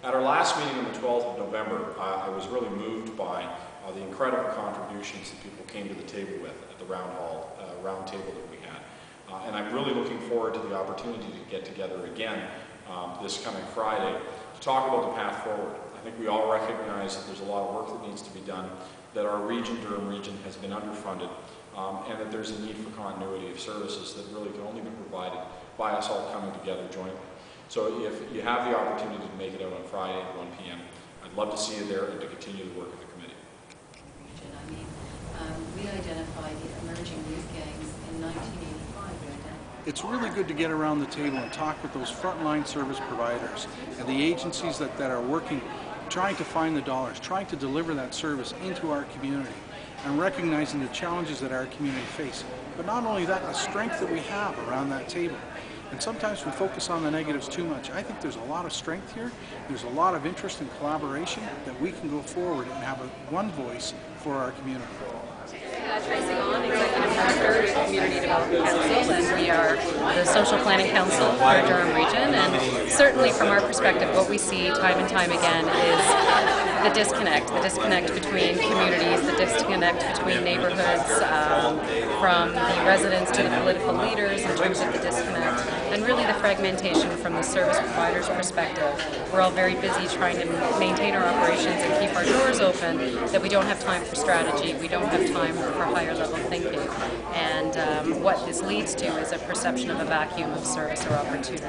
At our last meeting on the 12th of November, I was really moved by the incredible contributions that people came to the table with at the round table that we had. And I'm really looking forward to the opportunity to get together again this coming Friday to talk about the path forward. I think we all recognize that there's a lot of work that needs to be done, that our region, Durham region, has been underfunded, and that there's a need for continuity of services that really can only be provided by us all coming together jointly. So if you have the opportunity to make it out on Friday at 1 p.m., I'd love to see you there and to continue the work of the committee. I mean, we identified the emerging youth gangs in 1985. It's really good to get around the table and talk with those frontline service providers and the agencies that are working, trying to find the dollars, trying to deliver that service into our community, and recognizing the challenges that our community face. But not only that, the strength that we have around that table. And sometimes we focus on the negatives too much. I think there's a lot of strength here. There's a lot of interest and collaboration that we can go forward and have one voice for our community. Tracy Long, Executive Director with Community Development Council, and we are the Social Planning Council for Durham Region. And certainly from our perspective, what we see time and time again is the disconnect between communities, the disconnect between neighborhoods, from the residents to the political leaders in terms of the disconnect, and really the fragmentation from the service provider's perspective. We're all very busy trying to maintain our operations and keep our doors open, that we don't have time for strategy, we don't have time for higher level thinking. And what this leads to is a perception of a vacuum of service or opportunity.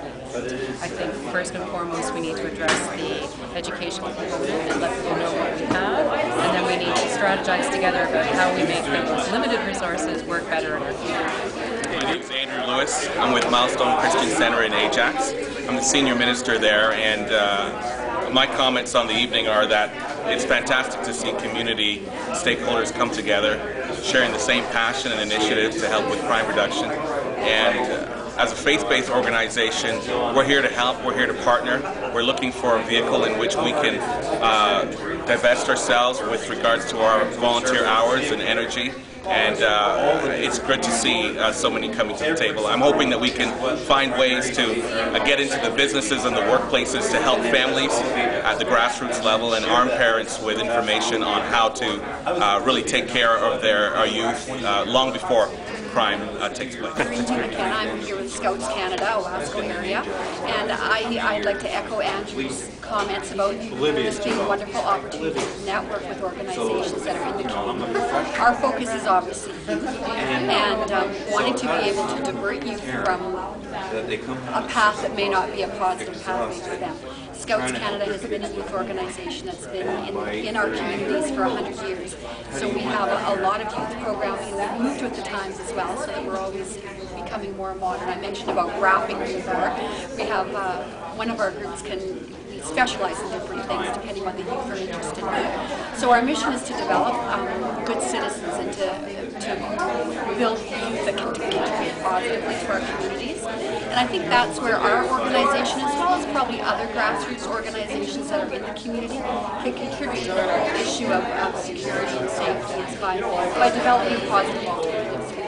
I think first and foremost we need to address the educational component and let people know what we have, and then we need to strategize together about how we make those limited resources work better in our community. My name is Andrew Lewis. I'm with Milestone Christian Center in Ajax. I'm the senior minister there, and my comments on the evening are that it's fantastic to see community stakeholders come together, sharing the same passion and initiatives to help with crime reduction. And as a faith-based organization, we're here to help, we're here to partner. We're looking for a vehicle in which we can divest ourselves with regards to our volunteer hours and energy. And it's good to see so many coming to the table. I'm hoping that we can find ways to get into the businesses and the workplaces to help families at the grassroots level and arm parents with information on how to really take care of their youth long before crime takes place. I'm here with Scouts Canada, Owasco area, and I'd like to echo Andrew's comments about this being a wonderful opportunity to network with organizations that are in the community. Our focus is obviously youth, and wanting to be able to divert youth from a path that may not be a positive pathway for them. Scouts Canada has been a youth organization that's been in our communities for 100 years. So we have a lot of youth programming that moved with the times as well, so that we're always becoming more modern. I mentioned about wrapping before. We have one of our groups we specialize in different things depending on the youth are interested in. So our mission is to develop good citizens and to build youth that can contribute positively to our communities. And I think that's where our organization, as well as probably other grassroots organizations that are in the community, can contribute to the whole issue of security and safety by developing positive alternatives.